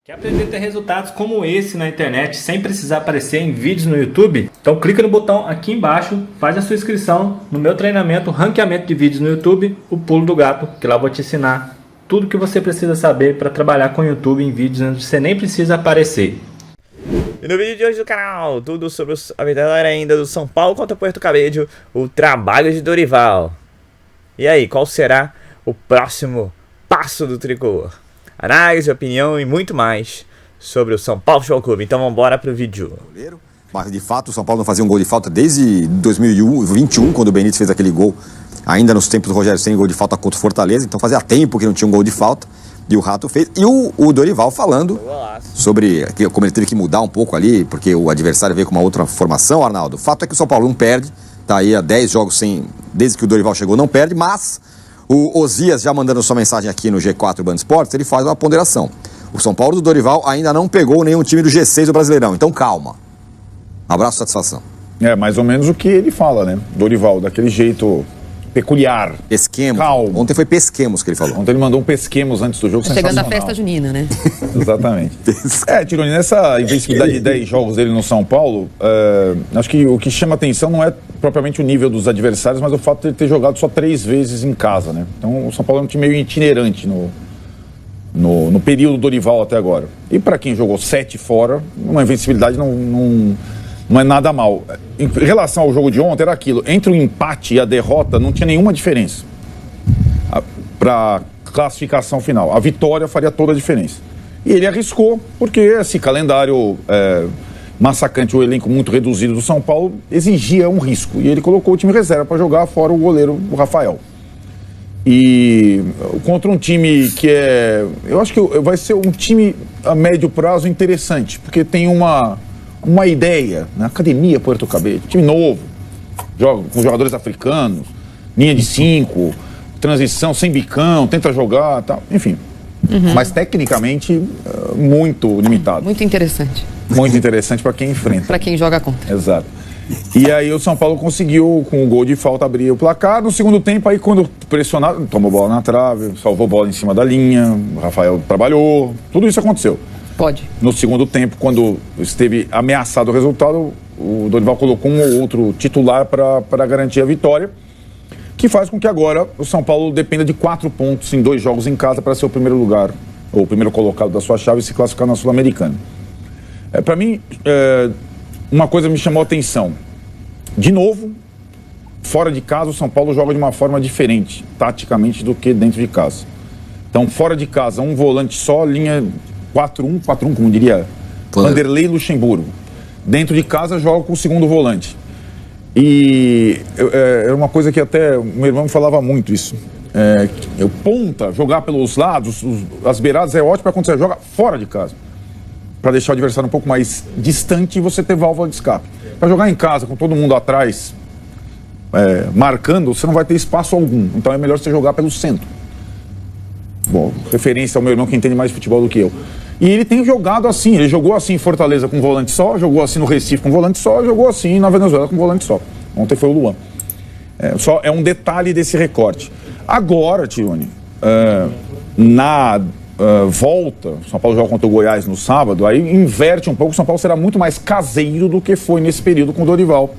Quer aprender a ter resultados como esse na internet sem precisar aparecer em vídeos no YouTube? Então clica no botão aqui embaixo, faz a sua inscrição no meu treinamento Ranqueamento de Vídeos no YouTube, o Pulo do Gato, que lá eu vou te ensinar tudo que você precisa saber para trabalhar com o YouTube em vídeos onde você nem precisa aparecer. E no vídeo de hoje do canal, tudo sobre a vitória ainda do São Paulo contra o Puerto Cabello, o trabalho de Dorival. E aí, qual será o próximo passo do tricolor? Análise, opinião e muito mais sobre o São Paulo Futebol Clube. Então vamos embora pro vídeo. Mas de fato o São Paulo não fazia um gol de falta desde 2021, quando o Benítez fez aquele gol, ainda nos tempos do Rogério Ceni, gol de falta contra o Fortaleza. Então fazia tempo que não tinha um gol de falta e o Rato fez. E o Dorival falando sobre como ele teve que mudar um pouco ali, porque o adversário veio com uma outra formação, Arnaldo. O fato é que o São Paulo não perde, tá aí há 10 jogos desde que o Dorival chegou, não perde, mas o Osias, já mandando sua mensagem aqui no G4 Band Esportes, ele faz uma ponderação. O São Paulo do Dorival ainda não pegou nenhum time do G6 do Brasileirão, então calma. Abraço, satisfação. É mais ou menos o que ele fala, né? Dorival, daquele jeito peculiar. Pesquemos. Calmo. Ontem foi pesquemos que ele falou. Ontem ele mandou um pesquemos antes do jogo. Tá chegando a festa junina, né? Exatamente. Tironi, nessa invencibilidade de 10 jogos dele no São Paulo, acho que o que chama atenção não é propriamente o nível dos adversários, mas o fato de ele ter jogado só 3 vezes em casa, né? Então o São Paulo é um time meio itinerante no período Dorival até agora. E para quem jogou 7 fora, uma invencibilidade não é nada mal. Em relação ao jogo de ontem, era aquilo. Entre o empate e a derrota, não tinha nenhuma diferença para classificação final. A vitória faria toda a diferença. E ele arriscou, porque esse calendário massacrante, o elenco muito reduzido do São Paulo, exigia um risco. E ele colocou o time reserva para jogar, fora o goleiro, o Rafael. E contra um time que eu acho que vai ser um time a médio prazo interessante, porque tem uma ideia, na Academia Puerto Cabello, time novo, joga com jogadores africanos, linha de 5, transição sem bicão, tenta jogar, tal, enfim. Mas tecnicamente muito limitado. Muito interessante. Muito interessante para quem enfrenta. Para quem joga contra. Exato. E aí o São Paulo conseguiu, com o gol de falta, abrir o placar. No segundo tempo, aí quando pressionado, tomou bola na trave, salvou bola em cima da linha, o Rafael trabalhou, tudo isso aconteceu. Pode. No segundo tempo, quando esteve ameaçado o resultado, o Dorival colocou um ou outro titular para garantir a vitória, que faz com que agora o São Paulo dependa de 4 pontos em 2 jogos em casa para ser o primeiro lugar, ou o primeiro colocado da sua chave e se classificar na Sul-Americana. Para mim, uma coisa me chamou a atenção. De novo, fora de casa, o São Paulo joga de uma forma diferente, taticamente, do que dentro de casa. Então, fora de casa, um volante só, linha 4-1, como diria Vanderlei Luxemburgo. Dentro de casa, joga com o segundo volante. E era uma coisa que até o meu irmão me falava muito isso. Ponta, jogar pelos lados, as beiradas é ótimo para quando você joga fora de casa. Para deixar o adversário um pouco mais distante e você ter válvula de escape. Para jogar em casa, com todo mundo atrás, marcando, você não vai ter espaço algum. Então é melhor você jogar pelo centro. Bom, referência ao meu irmão que entende mais de futebol do que eu. E ele tem jogado assim, ele jogou assim em Fortaleza com volante só, jogou assim no Recife com volante só, jogou assim na Venezuela com volante só. Ontem foi o Luan. É um detalhe desse recorte. Agora, Tironi, na volta, o São Paulo joga contra o Goiás no sábado, aí inverte um pouco, o São Paulo será muito mais caseiro do que foi nesse período com o Dorival.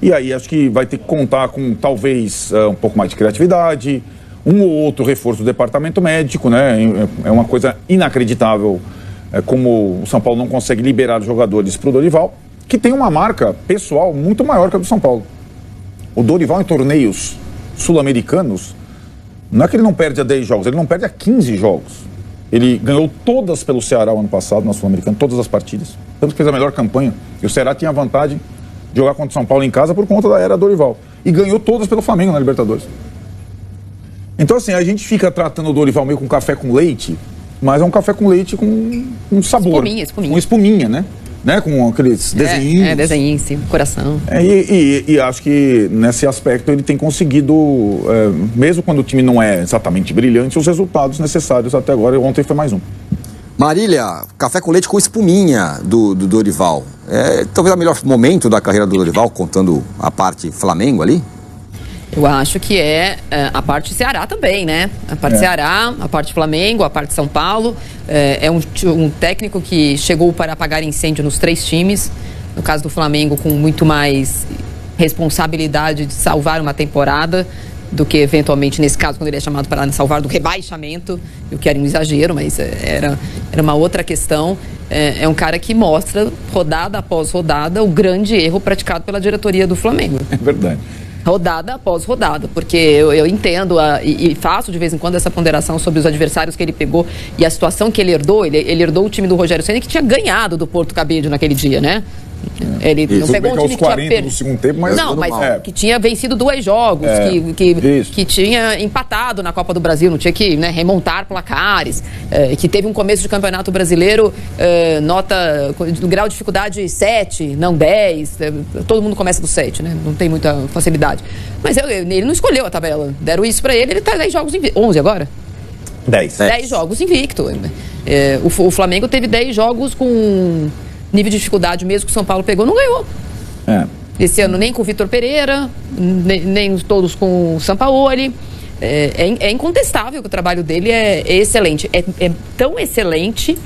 E aí acho que vai ter que contar com talvez um pouco mais de criatividade, um ou outro reforço do departamento médico, né? É uma coisa inacreditável como o São Paulo não consegue liberar os jogadores para o Dorival, que tem uma marca pessoal muito maior que a do São Paulo. O Dorival em torneios sul-americanos, não é que ele não perde a 10 jogos, ele não perde a 15 jogos. Ele ganhou todas pelo Ceará o ano passado, na Sul-Americana, todas as partidas. Tanto que fez a melhor campanha. E o Ceará tinha a vantagem de jogar contra o São Paulo em casa por conta da era Dorival. E ganhou todas pelo Flamengo na Libertadores. Então, assim, a gente fica tratando o Dorival meio com café com leite, mas é um café com leite com sabor. Espuminha. Com espuminha, né? Com aqueles desenhinhos. Desenhinho, sim, coração. E acho que nesse aspecto ele tem conseguido, mesmo quando o time não é exatamente brilhante, os resultados necessários até agora. Ontem foi mais um. Marília, café com leite com espuminha do Eu acho que a parte Ceará também, né? A parte Ceará, a parte Flamengo, a parte São Paulo. É um técnico que chegou para apagar incêndio nos 3 times. No caso do Flamengo, com muito mais responsabilidade de salvar uma temporada do que, eventualmente, nesse caso, quando ele é chamado para salvar do rebaixamento, o que era um exagero, mas era uma outra questão. É um cara que mostra, rodada após rodada, o grande erro praticado pela diretoria do Flamengo. É verdade. Rodada após rodada, porque eu entendo e faço de vez em quando essa ponderação sobre os adversários que ele pegou e a situação que ele herdou. Ele herdou o time do Rogério Ceni, que tinha ganhado do Porto Cabide naquele dia, né? Ele não pegou um time que tinha perdido no segundo tempo, mas que tinha vencido 2 jogos, que tinha empatado na Copa do Brasil, não tinha que remontar placares, que teve um começo de campeonato brasileiro, nota do grau de dificuldade 7, não 10, todo mundo começa do 7, né? Não tem muita facilidade. Mas ele não escolheu a tabela, deram isso pra ele tá 10 jogos, 11 agora? 10 jogos invicto. O Flamengo teve 10 jogos com nível de dificuldade mesmo que o São Paulo pegou, não ganhou. Esse ano nem com o Vitor Pereira, nem todos com o Sampaoli. É incontestável que o trabalho dele é excelente. É tão excelente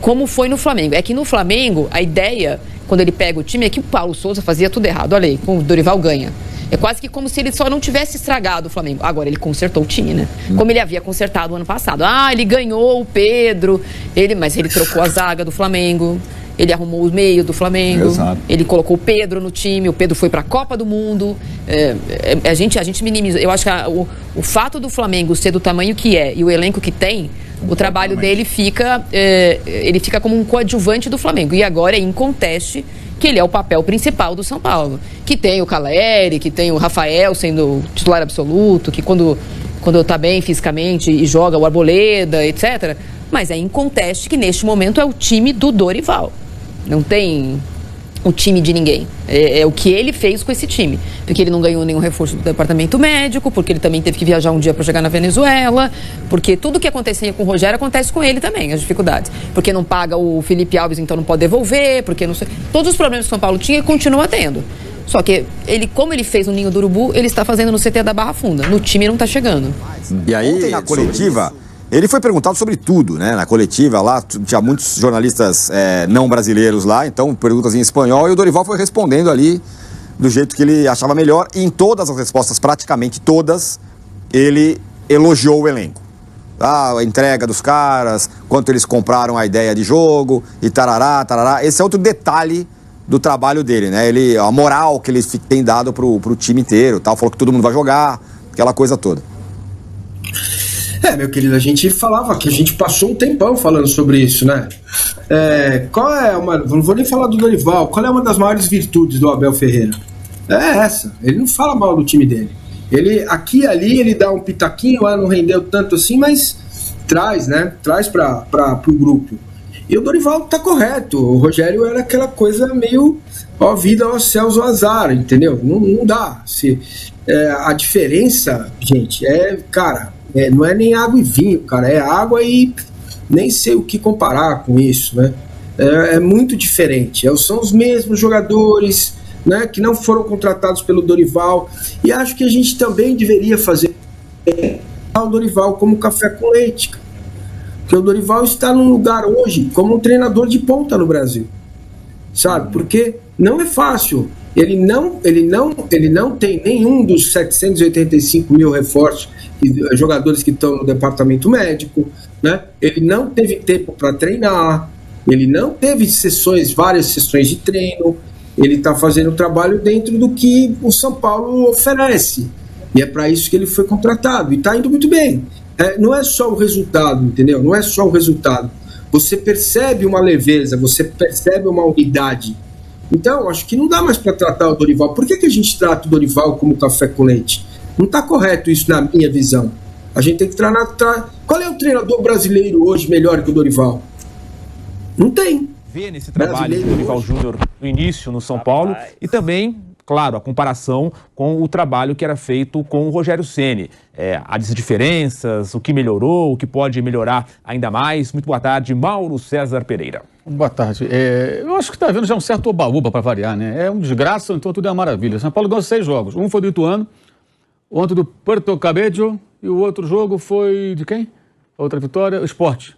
como foi no Flamengo. É que no Flamengo, a ideia, quando ele pega o time, é que o Paulo Souza fazia tudo errado. Olha aí, com o Dorival ganha. É quase que como se ele só não tivesse estragado o Flamengo. Agora, ele consertou o time, né? Como ele havia consertado o ano passado. Ele ganhou o Pedro, mas ele trocou a zaga do Flamengo. Ele arrumou o meio do Flamengo. Exato. Ele colocou o Pedro no time. O Pedro foi para a Copa do Mundo. A gente minimiza. Eu acho que o fato do Flamengo ser do tamanho que é e o elenco que tem, o trabalho dele fica como um coadjuvante do Flamengo. E agora é inconteste que ele é o papel principal do São Paulo. Que tem o Caleri, que tem o Rafael sendo titular absoluto, que quando está bem fisicamente e joga o Arboleda, etc. Mas é inconteste que neste momento é o time do Dorival. Não tem o time de ninguém. É o que ele fez com esse time. Porque ele não ganhou nenhum reforço do departamento médico, porque ele também teve que viajar um dia para jogar na Venezuela, porque tudo que acontecia com o Rogério acontece com ele também, as dificuldades. Porque não paga o Felipe Alves, então não pode devolver, porque não sei. Todos os problemas que o São Paulo tinha, ele continua tendo. Só que como ele fez no Ninho do Urubu, ele está fazendo no CT da Barra Funda. No time não está chegando. E aí, ontem na coletiva, ele foi perguntado sobre tudo, né? Na coletiva lá, tinha muitos jornalistas não brasileiros lá, então perguntas em espanhol, e o Dorival foi respondendo ali do jeito que ele achava melhor, e em todas as respostas, praticamente todas, ele elogiou o elenco. A entrega dos caras, quanto eles compraram a ideia de jogo, e tarará, tarará. Esse é outro detalhe do trabalho dele, né? A moral que ele tem dado pro time inteiro, tal, falou que todo mundo vai jogar, aquela coisa toda. Meu querido, a gente falava que a gente passou um tempão falando sobre isso, né? Não vou nem falar do Dorival, qual é uma das maiores virtudes do Abel Ferreira? É essa, ele não fala mal do time dele. Ele, aqui e ali, ele dá um pitaquinho, não rendeu tanto assim, mas traz, né? Traz para o grupo. E o Dorival tá correto, o Rogério era aquela coisa meio, ó vida, ó céus, ó azar, entendeu? Não dá. A diferença, gente, não é nem água e vinho, cara, é água e nem sei o que comparar com isso, né? É muito diferente. São os mesmos jogadores, né, que não foram contratados pelo Dorival, e acho que a gente também deveria fazer o Dorival como café com leite, porque o Dorival está num lugar hoje como um treinador de ponta no Brasil, sabe? Porque não é fácil. Ele não tem nenhum dos 785 mil reforços, jogadores que estão no departamento médico, né? Ele não teve tempo para treinar, ele não teve várias sessões de treino, ele está fazendo o trabalho dentro do que o São Paulo oferece, e é para isso que ele foi contratado, e está indo muito bem. Não é só o resultado, entendeu? Não é só o resultado. Você percebe uma leveza, você percebe uma unidade. Então, acho que não dá mais para tratar o Dorival. Por que a gente trata o Dorival como café com leite? Não está correto isso na minha visão. A gente tem que tratar. Qual é o treinador brasileiro hoje melhor que o Dorival? Não tem. Vê nesse trabalho do Dorival Júnior no início no São Paulo e também, claro, a comparação com o trabalho que era feito com o Rogério Ceni. Há diferenças, o que melhorou, o que pode melhorar ainda mais. Muito boa tarde, Mauro César Pereira. Boa tarde. Eu acho que está havendo já um certo oba-oba para variar, né? É um desgraça, então tudo é uma maravilha. São Paulo ganhou 6 jogos. Um foi do Ituano, Ontem do Puerto Cabello, e o outro jogo foi de quem? Outra vitória, o Sport.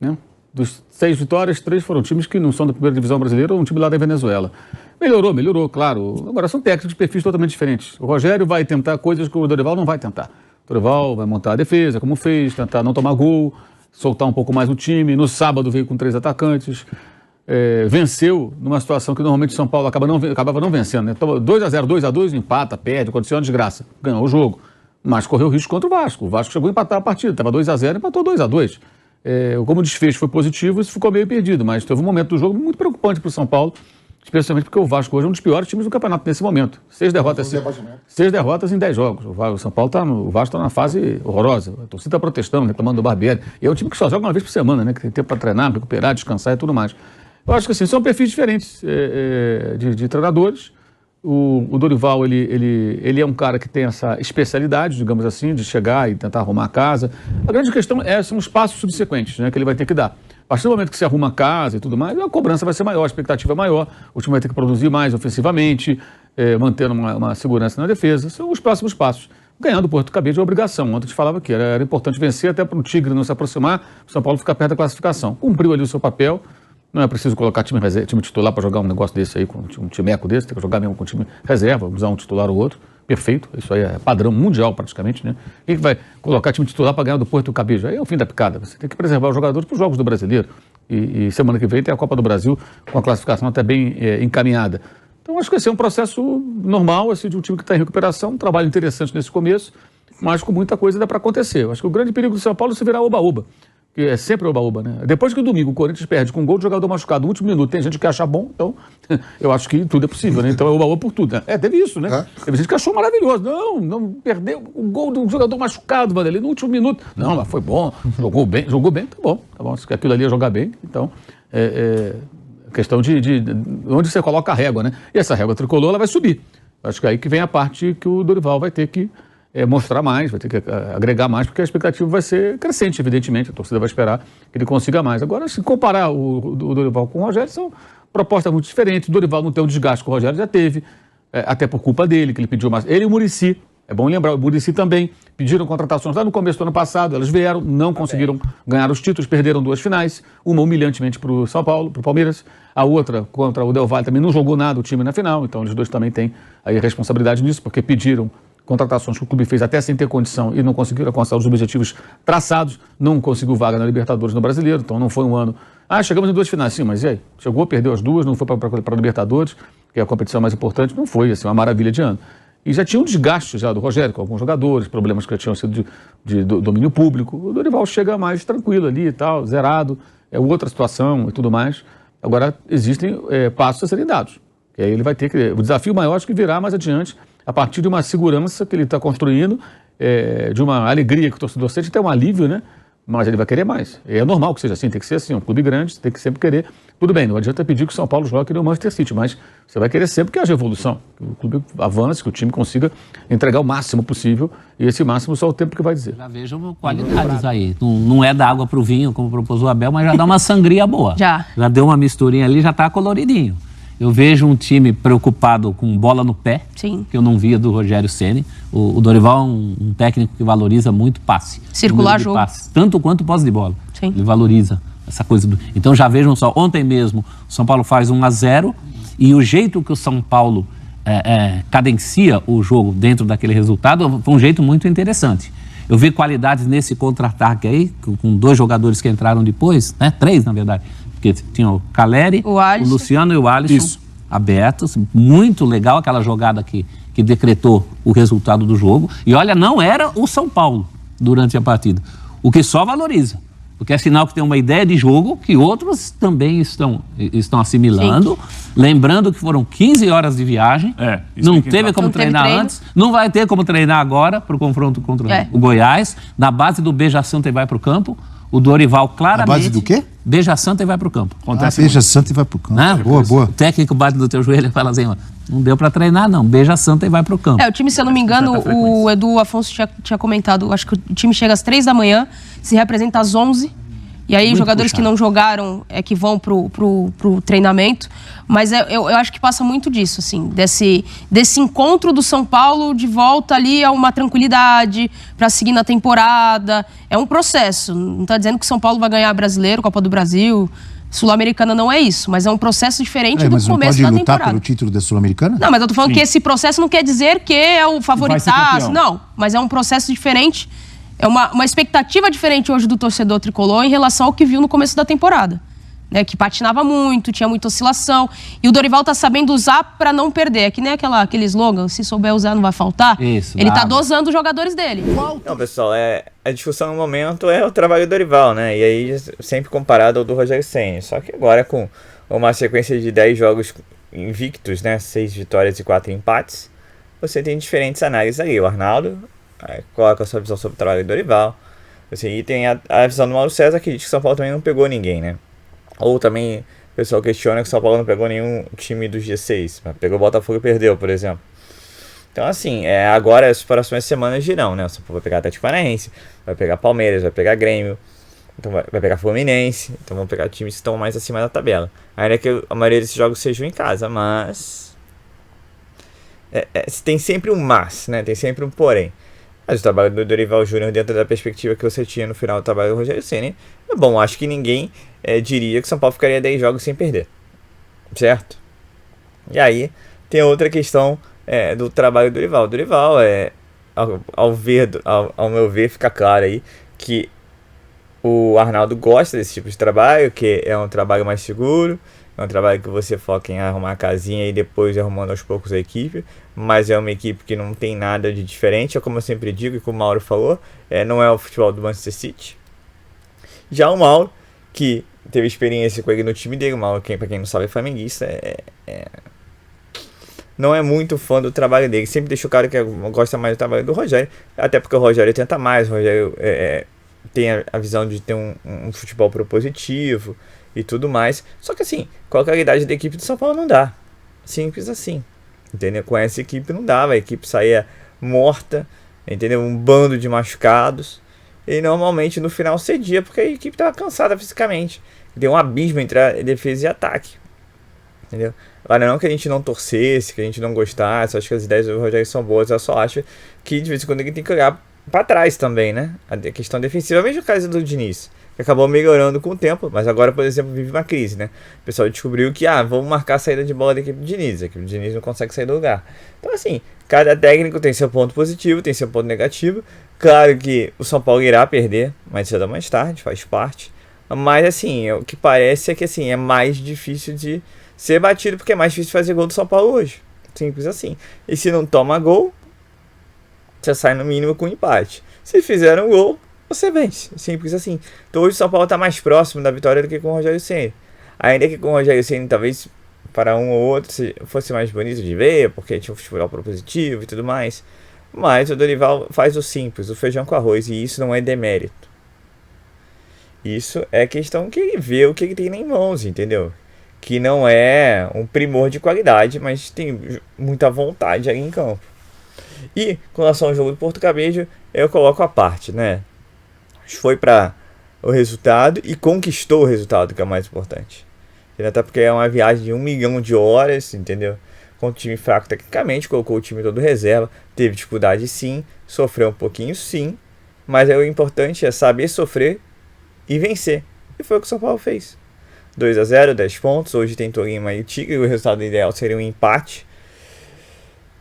Né? Dos 6 vitórias, 3 foram times que não são da primeira divisão brasileira ou um time lá da Venezuela. Melhorou, claro. Agora são técnicos de perfis totalmente diferentes. O Rogério vai tentar coisas que o Dorival não vai tentar. O Dorival vai montar a defesa, como fez, tentar não tomar gol, soltar um pouco mais o time. No sábado veio com 3 atacantes. Venceu numa situação que normalmente o São Paulo acabava não vencendo. Né? 2-0, 2-2, empata, perde, aconteceu uma desgraça. Ganhou o jogo, mas correu risco contra o Vasco. O Vasco chegou a empatar a partida, estava 2-0, empatou 2-2. Como o desfecho foi positivo, isso ficou meio perdido, mas teve um momento do jogo muito preocupante para o São Paulo, especialmente porque o Vasco hoje é um dos piores times do campeonato nesse momento. 6 derrotas em 10 jogos. O São Paulo o Vasco está numa fase horrorosa. A torcida está protestando, reclamando do Barbieri. E é um time que só joga uma vez por semana, né? Que tem tempo para treinar, recuperar, descansar e tudo mais. Eu acho que assim, são perfis diferentes de treinadores. O Dorival, ele é um cara que tem essa especialidade, digamos assim, de chegar e tentar arrumar a casa. A grande questão são os passos subsequentes, né, que ele vai ter que dar. A partir do momento que se arruma a casa e tudo mais, a cobrança vai ser maior, a expectativa é maior, o time vai ter que produzir mais ofensivamente, mantendo uma segurança na defesa. São os próximos passos. Ganhando o Porto Cabello é obrigação. Ontem a gente falava que era importante vencer até para o Tigre não se aproximar, o São Paulo ficar perto da classificação. Cumpriu ali o seu papel. Não é preciso colocar time titular para jogar um negócio desse aí, com um timeco desse, tem que jogar mesmo com time reserva, usar um titular ou outro. Perfeito, isso aí é padrão mundial praticamente, né? Quem que vai colocar time titular para ganhar do Porto Cabello? Aí é o fim da picada. Você tem que preservar os jogadores para os jogos do Brasileiro. E semana que vem tem a Copa do Brasil com a classificação até bem encaminhada. Então acho que esse é um processo normal, assim, de um time que está em recuperação, um trabalho interessante nesse começo, mas com muita coisa ainda para acontecer. Eu acho que o grande perigo do São Paulo é se virar oba-oba. Que é sempre oba-oba, né? Depois que o domingo o Corinthians perde com um gol de jogador machucado no último minuto, tem gente que acha bom, então eu acho que tudo é possível, né? Então é oba-oba por tudo, né? Teve isso, né? Teve gente que achou maravilhoso. Não perdeu o gol do jogador machucado, Vanderlei, no último minuto. Não, mas foi bom, jogou bem, tá bom. Se aquilo ali é jogar bem, então questão de onde você coloca a régua, né? E essa régua tricolor, ela vai subir. Acho que é aí que vem a parte que o Dorival vai ter que mostrar mais, vai ter que agregar mais, porque a expectativa vai ser crescente, evidentemente, a torcida vai esperar que ele consiga mais. Agora, se comparar o Dorival com o Rogério, são propostas muito diferentes. O Dorival não tem o desgaste que o Rogério já teve, até por culpa dele, que ele pediu mais. Ele e o Muricy, é bom lembrar, o Muricy também pediram contratações lá no começo do ano passado, elas vieram, não conseguiram ganhar os títulos, perderam 2 finais, uma humilhantemente para o São Paulo, para o Palmeiras, a outra contra o Del Valle também não jogou nada o time na final, então eles dois também têm aí responsabilidade nisso, porque pediram contratações que o clube fez até sem ter condição e não conseguiram alcançar os objetivos traçados, não conseguiu vaga na Libertadores no Brasileiro, então não foi um ano. Chegamos em 2 finais, sim, mas e aí? Chegou, perdeu as 2, não foi para a Libertadores, que é a competição mais importante, não foi assim, uma maravilha de ano. E já tinha um desgaste já do Rogério com alguns jogadores, problemas que já tinham sido de domínio público. O Dorival chega mais tranquilo ali e tal, zerado, é outra situação e tudo mais. Agora existem passos a serem dados. E aí ele vai ter que. O desafio maior acho que virá mais adiante, a partir de uma segurança que ele está construindo, de uma alegria que o torcedor sente, até um alívio, né? Mas ele vai querer mais. É normal que seja assim, tem que ser assim, um clube grande, você tem que sempre querer. Tudo bem, não adianta pedir que o São Paulo jogue no Manchester City, mas você vai querer sempre que haja evolução, que o clube avance, que o time consiga entregar o máximo possível, e esse máximo só o tempo que vai dizer. Já vejo qualidades aí. Não é da água para o vinho, como propôs o Abel, mas já dá uma sangria boa. Já deu uma misturinha ali, já está coloridinho. Eu vejo um time preocupado com bola no pé, Sim. que eu não via do Rogério Ceni. O Dorival é um técnico que valoriza muito passe. Circular jogo. Passe, tanto quanto posse de bola. Sim. Ele valoriza essa coisa. Então já vejam só, ontem mesmo o São Paulo faz 1-0 e o jeito que o São Paulo cadencia o jogo dentro daquele resultado foi um jeito muito interessante. Eu vi qualidades nesse contra-ataque aí, com 2 jogadores que entraram depois, 3 na verdade. Porque tinha o Caleri, o Luciano e o Alisson abertos. Muito legal aquela jogada que decretou o resultado do jogo. E olha, não era o São Paulo durante a partida. O que só valoriza. Porque é sinal que tem uma ideia de jogo que outros também estão assimilando. Sim. Lembrando que foram 15 horas de viagem. Não teve como treinar antes. Não vai ter como treinar agora para o confronto contra o Goiás. Na base do Beija Santa e vai para o campo. O Dorival claramente... Na base do quê? Beija Santa e vai pro campo. Beija Santa e vai pro campo. Boa. O técnico bate no teu joelho e fala assim, não deu pra treinar não, Beija Santa e vai pro campo. O time, se eu não me engano, o Edu Afonso tinha comentado, acho que o time chega às 3 da manhã, se representa às 11, E aí, os jogadores que não jogaram é que vão pro treinamento. Mas eu acho que passa muito disso, assim, desse encontro do São Paulo de volta ali a uma tranquilidade para seguir na temporada. É um processo. Não está dizendo que o São Paulo vai ganhar Brasileiro, Copa do Brasil. Sul-Americana não é isso, mas é um processo diferente do começo da temporada. Mas não pode lutar pelo título da Sul-Americana? Não, mas eu tô falando que esse processo não quer dizer que é o favoritaço. Não, mas é um processo diferente. É uma expectativa diferente hoje do torcedor tricolor em relação ao que viu no começo da temporada. Né, que patinava muito, tinha muita oscilação. E o Dorival tá sabendo usar para não perder. É que nem aquele slogan, se souber usar não vai faltar. Isso, ele tá dosando os jogadores dele. Não, pessoal, a discussão no momento é o trabalho do Dorival, né? E aí sempre comparado ao do Rogério Ceni. Só que agora com uma sequência de 10 jogos invictos, né? 6 vitórias e 4 empates, você tem diferentes análises ali. O Arnaldo coloca a sua visão sobre o trabalho do Dorival. E tem a visão do Mauro César, que diz que o São Paulo também não pegou ninguém, né? Ou também o pessoal questiona que o São Paulo não pegou nenhum time do G6. Pegou o Botafogo e perdeu, por exemplo. Então, assim, agora as próximas semanas girão, né? O São Paulo vai pegar Atlético Paranaense, vai pegar Palmeiras, vai pegar Grêmio, então vai pegar Fluminense. Então vão pegar times que estão mais acima da tabela. Ainda que a maioria desses jogos sejam em casa, mas... tem sempre um mas, né? Tem sempre um porém. Mas o trabalho do Dorival Júnior, dentro da perspectiva que você tinha no final do trabalho do Rogério Ceni, é bom. Acho que ninguém diria que o São Paulo ficaria 10 jogos sem perder. Certo? E aí, tem outra questão do trabalho do Dorival. O Dorival, ao meu ver, fica claro aí que o Arnaldo gosta desse tipo de trabalho, que é um trabalho mais seguro, é um trabalho que você foca em arrumar a casinha e depois arrumando aos poucos a equipe, mas é uma equipe que não tem nada de diferente, é como eu sempre digo e como o Mauro falou, não é o futebol do Manchester City. Já o Mauro, que teve experiência com ele no time dele, o Mauro, pra quem não sabe, é flamenguista, não é muito fã do trabalho dele, sempre deixa o cara que gosta mais do trabalho do Rogério, até porque o Rogério tenta mais, o Rogério tem a visão de ter um futebol propositivo e tudo mais. Só que assim, com a qualidade da equipe do São Paulo não dá. Simples assim. Entendeu? Com essa equipe não dava. A equipe saía morta, entendeu? Um bando de machucados. E normalmente no final cedia, porque a equipe estava cansada fisicamente. Deu um abismo entre a defesa e ataque. Entendeu? Agora não que a gente não torcesse, que a gente não gostasse, acho que as ideias do Rogério são boas, eu só acho que de vez em quando ele tem que olhar para trás também, né? A questão defensiva, mesmo o caso do Diniz, que acabou melhorando com o tempo, mas agora, por exemplo, vive uma crise, né? O pessoal descobriu que, vamos marcar a saída de bola da equipe do Diniz, a equipe do Diniz não consegue sair do lugar. Então, assim, cada técnico tem seu ponto positivo, tem seu ponto negativo. Claro que o São Paulo irá perder mais cedo ou mais tarde, faz parte. Mas, assim, o que parece é que, assim, é mais difícil de ser batido, porque é mais difícil fazer gol do São Paulo hoje. Simples assim. E se não toma gol, você sai no mínimo com empate. Se fizer um gol, você vence. Simples assim. Então hoje o São Paulo está mais próximo da vitória do que com o Rogério Ceni. Ainda que com o Rogério Ceni talvez para um ou outro fosse mais bonito de ver, porque tinha um futebol propositivo e tudo mais. Mas o Dorival faz o simples, o feijão com arroz, e isso não é demérito. Isso é questão que ele vê o que ele tem em mãos, entendeu? Que não é um primor de qualidade, mas tem muita vontade aí em campo. E com relação ao jogo do Porto Cabedelo, eu coloco a parte, né? Foi para o resultado e conquistou o resultado, que é o mais importante. Até porque é uma viagem de 1 milhão de horas, entendeu? Com um time fraco tecnicamente, colocou o time todo reserva, teve dificuldade sim, sofreu um pouquinho sim, mas o importante é saber sofrer e vencer. E foi o que o São Paulo fez. 2-0, 10 pontos, hoje tem Tolima e Tigre, o resultado ideal seria um empate.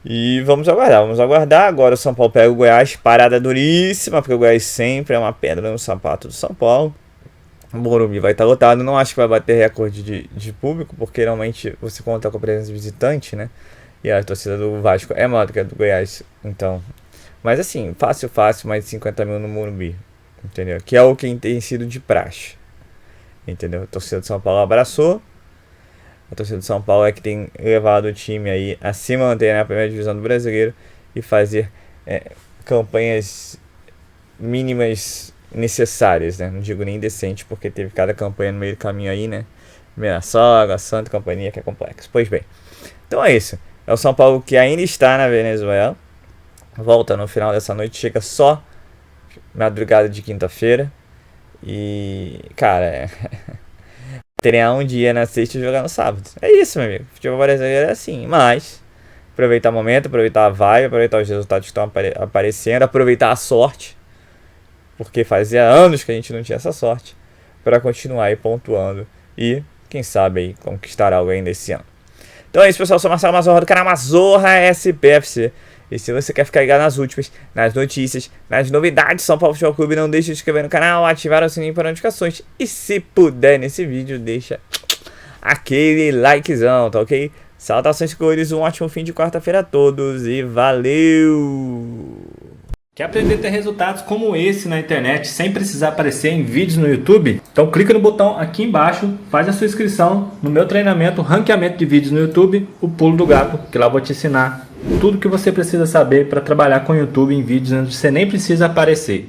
E vamos aguardar. Agora o São Paulo pega o Goiás, parada duríssima, porque o Goiás sempre é uma pedra no sapato do São Paulo. O Morumbi vai estar lotado, não acho que vai bater recorde de público, porque realmente você conta com a presença de visitante, né? E a torcida do Vasco é maior do que a do Goiás, então. Mas assim, fácil, mais de 50 mil no Morumbi, entendeu? Que é o que tem sido de praxe, entendeu? A torcida do São Paulo abraçou. A torcida do São Paulo é que tem levado o time aí a se manter na primeira divisão do Brasileiro e fazer campanhas mínimas necessárias, né? Não digo nem decente, porque teve cada campanha no meio do caminho aí, né? Mirassol, Santa Companhia, que é complexo. Pois bem, então é isso. É o São Paulo que ainda está na Venezuela. Volta no final dessa noite, chega só madrugada de quinta-feira. E, cara, treinar um dia na sexta e jogar no sábado. É isso, meu amigo. Futebol brasileiro é assim, mas aproveitar o momento, aproveitar a vibe, aproveitar os resultados que estão aparecendo, aproveitar a sorte, porque fazia anos que a gente não tinha essa sorte, para continuar aí pontuando e, quem sabe, aí, conquistar algo ainda esse ano. Então é isso, pessoal. Eu sou Marcelo Mazorra do canal Mazorra SPFC. E se você quer ficar ligado nas últimas, nas notícias, nas novidades do São Paulo Futebol Clube, não deixe de se inscrever no canal, ativar o sininho para notificações. E se puder nesse vídeo, deixa aquele likezão, tá ok? Saudações cores, um ótimo fim de quarta-feira a todos e valeu! Quer aprender a ter resultados como esse na internet sem precisar aparecer em vídeos no YouTube? Então clica no botão aqui embaixo, faz a sua inscrição no meu treinamento Ranqueamento de Vídeos no YouTube, o Pulo do Gato, que lá eu vou te ensinar tudo que você precisa saber para trabalhar com o YouTube em vídeos onde você nem precisa aparecer.